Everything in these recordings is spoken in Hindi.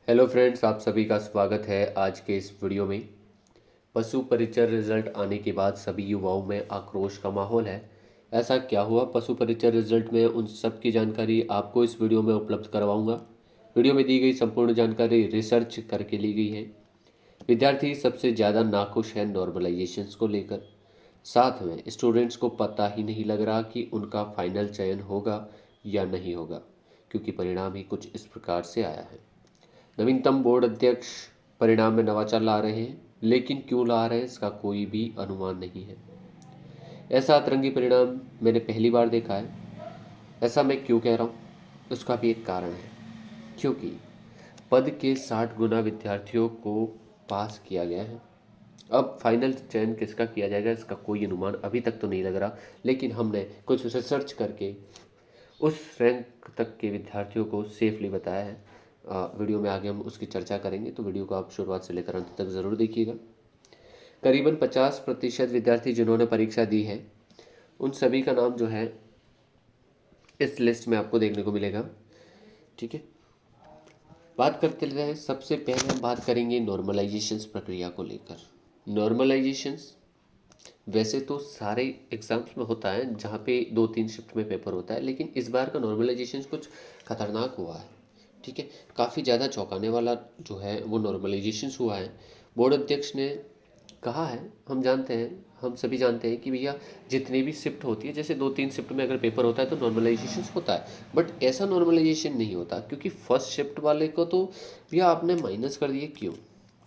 हेलो फ्रेंड्स, आप सभी का स्वागत है आज के इस वीडियो में। पशु परिचर रिजल्ट आने के बाद सभी युवाओं में आक्रोश का माहौल है। ऐसा क्या हुआ पशु परिचर रिजल्ट में, उन सब की जानकारी आपको इस वीडियो में उपलब्ध करवाऊंगा। वीडियो में दी गई संपूर्ण जानकारी रिसर्च करके ली गई है। विद्यार्थी सबसे ज़्यादा नाखुश है नॉर्मलाइजेशंस को लेकर। साथ में स्टूडेंट्स को पता ही नहीं लग रहा कि उनका फाइनल चयन होगा या नहीं होगा, क्योंकि परिणाम ही कुछ इस प्रकार से आया है। नवीनतम बोर्ड अध्यक्ष परिणाम में नवाचार ला रहे हैं, लेकिन क्यों ला रहे हैं इसका कोई भी अनुमान नहीं है। ऐसा अतरंगी परिणाम मैंने पहली बार देखा है। ऐसा मैं क्यों कह रहा हूँ, उसका भी एक कारण है। क्योंकि पद के 60 गुना विद्यार्थियों को पास किया गया है। अब फाइनल चयन किसका किया जाएगा इसका कोई अनुमान अभी तक तो नहीं लग रहा, लेकिन हमने कुछ रिसर्च करके उस रैंक तक के विद्यार्थियों को सेफली बताया है। वीडियो में आगे हम उसकी चर्चा करेंगे, तो वीडियो को आप शुरुआत से लेकर अंत तक ज़रूर देखिएगा। करीबन 50% विद्यार्थी जिन्होंने परीक्षा दी है, उन सभी का नाम जो है इस लिस्ट में आपको देखने को मिलेगा। ठीक है, बात करते हैं। सबसे पहले हम बात करेंगे नॉर्मलाइजेशंस प्रक्रिया को लेकर। नॉर्मलाइजेशंस वैसे तो सारे एग्ज़ाम्स में होता है जहाँ पे 2-3 शिफ्ट में पेपर होता है, लेकिन इस बार का नॉर्मलाइजेशन कुछ खतरनाक हुआ है। ठीक है, काफ़ी ज़्यादा चौंकाने वाला जो है वो नॉर्मलाइजेशन हुआ है। बोर्ड अध्यक्ष ने कहा है, हम सभी जानते हैं कि भैया जितनी भी शिफ्ट होती है, जैसे 2-3 शिफ्ट में अगर पेपर होता है तो नॉर्मलाइजेशन होता है, बट ऐसा नॉर्मलाइजेशन नहीं होता, क्योंकि फर्स्ट शिफ्ट वाले को तो भैया आपने माइनस कर दिए। क्यों?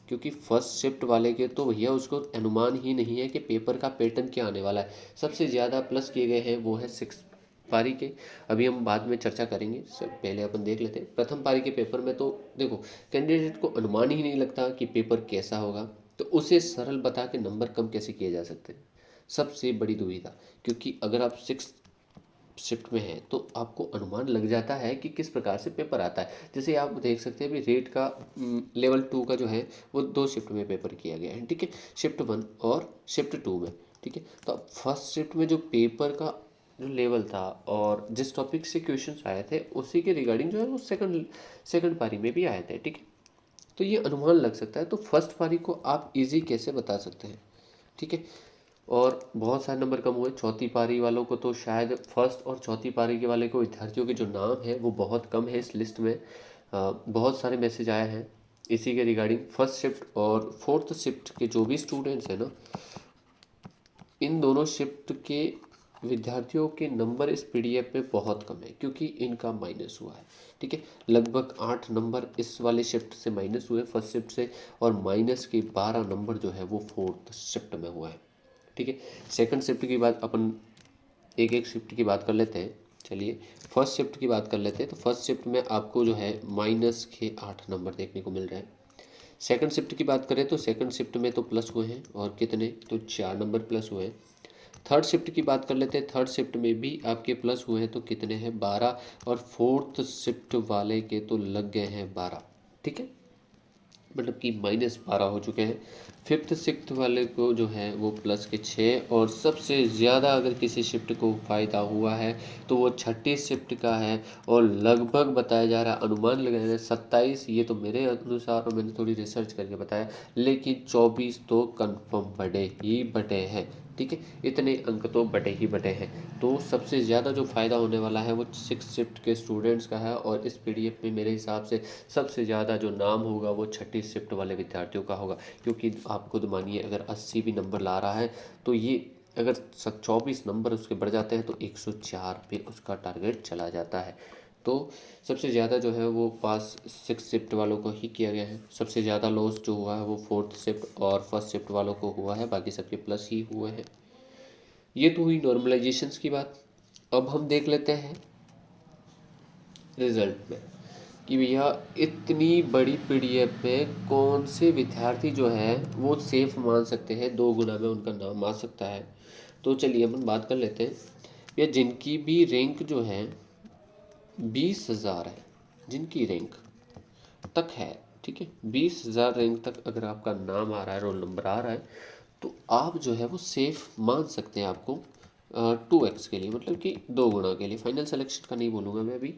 क्योंकि फर्स्ट शिफ्ट वाले के तो भैया उसको अनुमान ही नहीं है कि पेपर का पैटर्न क्या आने वाला है। सबसे ज़्यादा प्लस किए गए हैं वो है 6 पारी के। अभी हम बाद में चर्चा करेंगे, सब पहले अपन देख लेते हैं। प्रथम पारी के पेपर में तो देखो, कैंडिडेट को अनुमान ही नहीं लगता कि पेपर कैसा होगा, तो उसे सरल बता के नंबर कम कैसे किए जा सकते हैं, सबसे बड़ी दुविधा। क्योंकि अगर आप 6 शिफ्ट में है तो आपको अनुमान लग जाता है कि किस प्रकार से पेपर आता है। जैसे आप देख सकते हैं अभी रेट का लेवल 2 का जो है वो 2 शिफ्ट में पेपर किया गया है। ठीक है, शिफ्ट 1 और शिफ्ट 2 में। ठीक है, तो अब फर्स्ट शिफ्ट में जो पेपर का जो लेवल था और जिस टॉपिक से क्वेश्चंस आए थे उसी के रिगार्डिंग जो है वो सेकंड पारी में भी आए थे। ठीक है, तो ये अनुमान लग सकता है। तो फर्स्ट पारी को आप इजी कैसे बता सकते हैं? ठीक है, और बहुत सारे नंबर कम हुए। चौथी पारी वालों को तो शायद फर्स्ट और चौथी पारी के वाले को विद्यार्थियों के जो नाम है वो बहुत कम है इस लिस्ट में। बहुत सारे मैसेज आए हैं इसी के रिगार्डिंग। फर्स्ट शिफ्ट और फोर्थ शिफ्ट के जो भी स्टूडेंट्स हैं ना, इन दोनों शिफ्ट के विद्यार्थियों के नंबर इस पीडीएफ में बहुत कम है, क्योंकि इनका माइनस हुआ है। ठीक है, लगभग 8 नंबर इस वाले शिफ्ट से माइनस हुए फर्स्ट शिफ्ट से, और माइनस के 12 नंबर जो है वो फोर्थ शिफ्ट में हुआ है। ठीक है, सेकंड शिफ्ट की बात अपन एक एक शिफ्ट की बात कर लेते हैं। चलिए फर्स्ट शिफ्ट की बात कर लेते हैं। तो फर्स्ट शिफ्ट में आपको जो है माइनस के 8 नंबर देखने को मिल रहे हैं। सेकंड शिफ्ट की बात करें तो सेकंड शिफ्ट में तो प्लस हुए हैं, और कितने, तो 4 नंबर प्लस हुए हैं। थर्ड शिफ्ट की बात कर लेते हैं। थर्ड शिफ्ट में भी आपके प्लस हुए हैं, तो कितने हैं, 12। और फोर्थ शिफ्ट वाले के तो लग गए हैं 12। ठीक है, मतलब कि -12 हो चुके हैं। फिफ्थ सिक्स्थ वाले को जो है वो प्लस के 6, और सबसे ज़्यादा अगर किसी शिफ्ट को फ़ायदा हुआ है तो वो छठी शिफ्ट का है, और लगभग बताया जा रहा है, अनुमान लगाया जा रहा है 27। ये तो मेरे अनुसार, और मैंने थोड़ी रिसर्च करके बताया, लेकिन 24 तो कन्फर्म बटे ही बटे हैं। ठीक है, इतने अंक तो बटे ही बटे हैं। तो सबसे ज़्यादा जो फ़ायदा होने वाला है वो 6 शिफ्ट के स्टूडेंट्स का है, और इस पीडीएफ में मेरे हिसाब से सबसे ज़्यादा जो नाम होगा वो छठी शिफ्ट वाले विद्यार्थियों का होगा। क्योंकि आप खुद मानिए, अगर 80 भी नंबर ला रहा है तो ये अगर 24 नंबर उसके बढ़ जाते हैं तो 104 पे उसका टारगेट चला जाता है। तो सबसे ज़्यादा जो है वो पास 6 शिफ्ट वालों को ही किया गया है। सबसे ज़्यादा लॉस जो हुआ है वो फोर्थ शिफ्ट और फर्स्ट शिफ्ट वालों को हुआ है, बाकी सबके प्लस ही हुए हैं। ये तो हुई नॉर्मलाइजेशंस की बात। अब हम देख लेते हैं रिजल्ट में कि भैया इतनी बड़ी पीडीएफ में कौन से विद्यार्थी जो है वो सेफ मान सकते हैं, 2 गुना में उनका नाम आ सकता है। तो चलिए अपन बात कर लेते हैं भैया, जिनकी भी रैंक जो है 20,000 है, जिनकी रैंक तक है। ठीक है, 20,000 रैंक तक अगर आपका नाम आ रहा है, रोल नंबर आ रहा है, तो आप जो है वो सेफ मान सकते हैं आपको 2x के लिए, मतलब कि 2 गुना के लिए। फाइनल सिलेक्शन का नहीं बोलूँगा मैं अभी,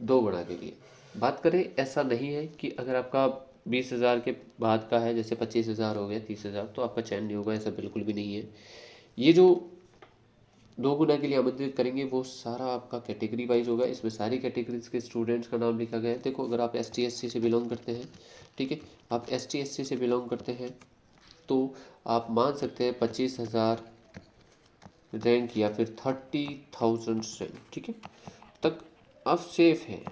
2 गुना के लिए। बात करें, ऐसा नहीं है कि अगर आपका 20,000 के बाद का है, जैसे 25,000 हो गया, 30,000, तो आपका चयन नहीं होगा, ऐसा बिल्कुल भी नहीं है। ये जो 2 गुना के लिए आमंत्रित करेंगे वो सारा आपका कैटेगरी वाइज होगा, इसमें सारी कैटेगरीज के स्टूडेंट्स का नाम लिखा गया है। देखो, अगर आप ST SC से बिलोंग करते हैं, ठीक है, आप ST SC से बिलोंग करते हैं तो आप मान सकते हैं 25,000 रैंक या फिर 30,000 रैंक, ठीक है, तक आप सेफ हैं।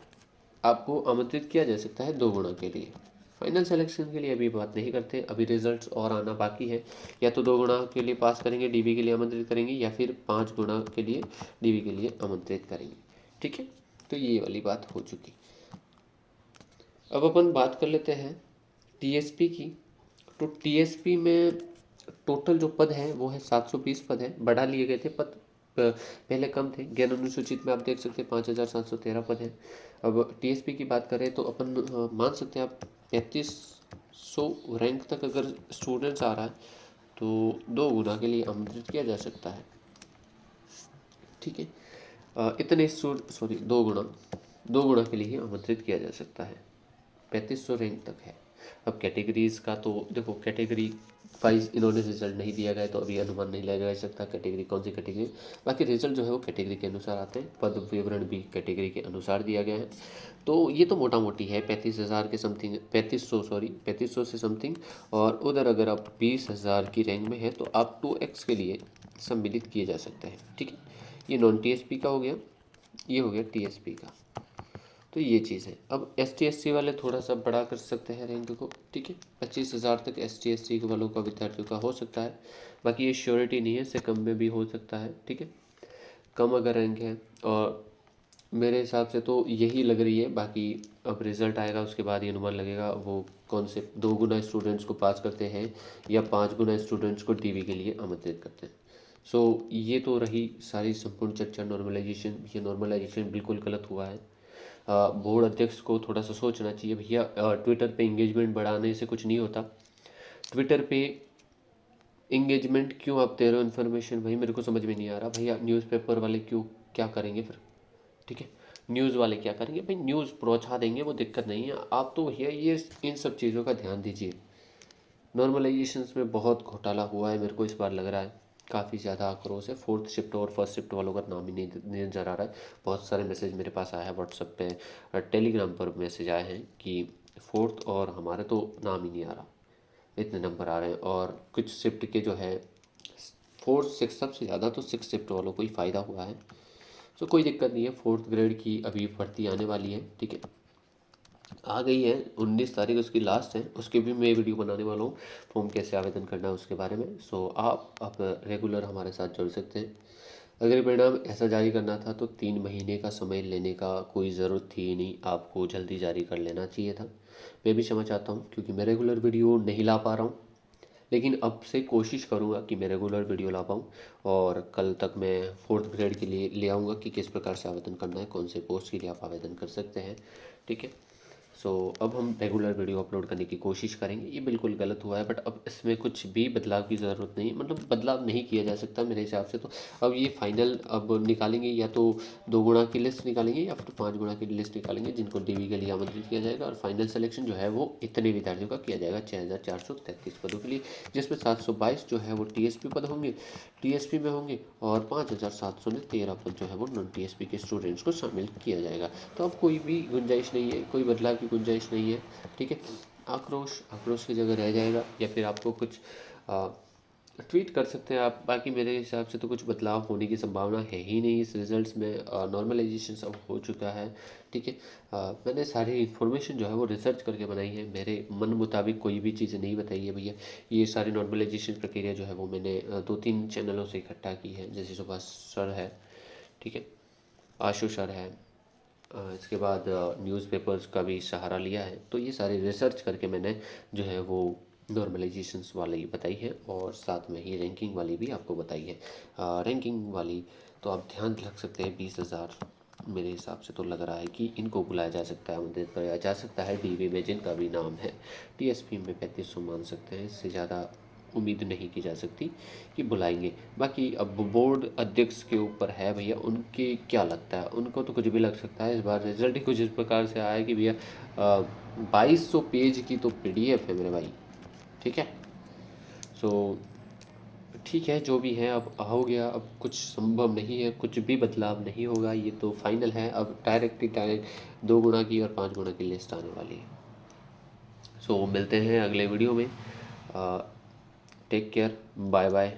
आपको आमंत्रित किया जा सकता है 2 गुना के लिए। फाइनल सिलेक्शन के लिए अभी बात नहीं करते, अभी रिजल्ट्स और आना बाकी है। या तो 2 गुना के लिए पास करेंगे, DB के लिए आमंत्रित करेंगे, या फिर 5 गुना के लिए DB के लिए आमंत्रित करेंगे, ठीक है। तो ये वाली बात हो चुकी। अब अपन बात कर लेते हैं TSP की। तो TSP में टोटल जो पद हैं वो है 720 पद है, बढ़ा लिए गए थे पद, पहले कम थे। गैर अनुसूचित में आप देख सकते हैं 5,713 पद हैं। अब TSP की बात करें तो अपन मान सकते हैं आप 3500 रैंक तक अगर स्टूडेंट्स आ रहा है तो 2 गुना के लिए आमंत्रित किया जा सकता है, ठीक है। इतने सॉरी 2 गुना के लिए ही आमंत्रित किया जा सकता है, 3500 रैंक तक है। अब कैटेगरीज का तो देखो, कैटेगरी वाइज इन्होंने रिजल्ट नहीं दिया गया, तो अभी अनुमान नहीं लगाया जा सकता कैटेगरी कौन सी कैटेगरी। बाकी रिजल्ट जो है वो कैटेगरी के अनुसार आते हैं, पद विवरण भी कैटेगरी के अनुसार दिया गया है। तो ये तो मोटा मोटी है 35,000 के समथिंग, 3500 से समथिंग। और उधर अगर आप 20,000 की रैंक में है तो आप 2x के लिए सम्मिलित किए जा सकते हैं, ठीक है। ये नॉन TSP का हो गया, ये हो गया TSP का। तो ये चीज़ है। अब ST SC वाले थोड़ा सा बड़ा कर सकते हैं रैंक को, ठीक है। 25,000 तक ST SC वालों का, विद्यार्थियों का हो सकता है। बाकी ये श्योरिटी नहीं है, इससे कम में भी हो सकता है, ठीक है। कम अगर रैंक है, और मेरे हिसाब से तो यही लग रही है। बाकी अब रिज़ल्ट आएगा उसके बाद ही अनुमान लगेगा वो कौन से 2 गुना स्टूडेंट्स को पास करते हैं या 5 गुना स्टूडेंट्स को DB के लिए आमंत्रित करते हैं। सो ये तो रही सारी संपूर्ण चर्चा नॉर्मलाइजेशन। ये नॉर्मलाइजेशन बिल्कुल गलत हुआ है। बोर्ड अध्यक्ष को थोड़ा सा सोचना चाहिए भैया। ट्विटर पे इंगेजमेंट बढ़ाने से कुछ नहीं होता। ट्विटर पे इंगेजमेंट क्यों आप दे रहे हो इन्फॉर्मेशन, भाई मेरे को समझ में नहीं आ रहा। भैया न्यूज़पेपर वाले क्यों, क्या करेंगे फिर, ठीक है। न्यूज़ वाले क्या करेंगे भाई, न्यूज़ पहुँचा देंगे, वो दिक्कत नहीं है। आप तो भैया ये इन सब चीज़ों का ध्यान दीजिए। नॉर्मलाइजेशंस में बहुत घोटाला हुआ है, मेरे को इस बार लग रहा है काफ़ी ज़्यादा आक्रोश है। 4th शिफ्ट और 1st शिफ्ट वालों का नाम ही नहीं नज़र आ रहा है। बहुत सारे मैसेज मेरे पास आया है व्हाट्सएप पे, टेलीग्राम पर मैसेज आए हैं कि 4th और हमारे तो नाम ही नहीं आ रहा, इतने नंबर आ रहे हैं। और कुछ शिफ्ट के जो है 4th 6th, सबसे ज़्यादा तो 6th शिफ्ट वालों को ही फ़ायदा हुआ है। तो कोई दिक्कत नहीं है। 4th ग्रेड की अभी भर्ती आने वाली है, ठीक है, आ गई है। 19 तारीख उसकी लास्ट है, उसके भी मैं वीडियो बनाने वाला हूँ, फॉर्म कैसे आवेदन करना है उसके बारे में। सो आप रेगुलर हमारे साथ जुड़ सकते हैं। अगर परिणाम ऐसा जारी करना था तो 3 महीने का समय लेने का कोई ज़रूरत थी ही नहीं, आपको जल्दी जारी कर लेना चाहिए था। मैं भी क्षमा चाहता हूँ क्योंकि मैं रेगुलर वीडियो नहीं ला पा रहा हूँ, लेकिन अब से कोशिश करूँगा कि मैं रेगुलर वीडियो ला पाऊँ। और कल तक मैं 4th ग्रेड के लिए ले आऊँगा कि किस प्रकार से आवेदन करना है, कौन से पोस्ट के लिए आप आवेदन कर सकते हैं, ठीक है। सो अब हम रेगुलर वीडियो अपलोड करने की कोशिश करेंगे। ये बिल्कुल गलत हुआ है, बट अब इसमें कुछ भी बदलाव की ज़रूरत नहीं, मतलब बदलाव नहीं किया जा सकता मेरे हिसाब से। तो अब ये फाइनल अब निकालेंगे, या तो 2 गुना की लिस्ट निकालेंगे या फिर 5 गुना की लिस्ट निकालेंगे जिनको DB के लिए आमंत्रित किया जाएगा। और फाइनल सिलेक्शन जो है वो इतने विद्यार्थियों का किया जाएगा 6,433 पदों के लिए, जिसमें 722 जो है वो TSP पद होंगे, TSP में होंगे, और 5,713 पद जो है वो नॉन TSP के स्टूडेंट्स को शामिल किया जाएगा। तो अब कोई भी गुंजाइश नहीं है, कोई बदलाव की गुंजाइश नहीं है, ठीक है। आक्रोश आक्रोश की जगह रह जाएगा, या फिर आपको कुछ ट्वीट कर सकते हैं आप। बाकी मेरे हिसाब से तो कुछ बदलाव होने की संभावना है ही नहीं इस रिज़ल्ट्स में। नॉर्मलाइजेशन सब हो चुका है, ठीक है। मैंने सारी इन्फॉर्मेशन जो है वो रिसर्च करके बनाई है, मेरे मन मुताबिक कोई भी चीज़ें नहीं बताई है भैया। ये सारी नॉर्मलाइजेशन प्रक्रिया जो है वो मैंने 2-3 चैनलों से इकट्ठा की है, जैसे सुभाष सर है, ठीक है, आशु सर है, इसके बाद न्यूज़पेपर्स का भी सहारा लिया है। तो ये सारी रिसर्च करके मैंने जो है वो नॉर्मलाइजेशंस वाली बताई है, और साथ में ही रैंकिंग वाली भी आपको बताई है। रैंकिंग वाली तो आप ध्यान रख सकते हैं, 20,000 मेरे हिसाब से तो लग रहा है कि इनको बुलाया जा सकता है, आमंत्रित कराया जा सकता है। DB में जिनका भी नाम है, TSP में 3500 मान सकते हैं, इससे ज़्यादा उम्मीद नहीं की जा सकती कि बुलाएंगे। बाकी अब बोर्ड अध्यक्ष के ऊपर है भैया, उनके क्या लगता है, उनको तो कुछ भी लग सकता है। इस बार रिजल्ट ही कुछ इस प्रकार से आया है कि भैया 2200 पेज की तो PDF है मेरे भाई। ठीक है, सो ठीक है, जो भी है अब हो गया, अब कुछ संभव नहीं है, कुछ भी बदलाव नहीं होगा, ये तो फाइनल है। अब डायरेक्ट 2 गुना की और 5 गुना की लिस्ट आने वाली है। सो मिलते हैं अगले वीडियो में। Take care, bye bye.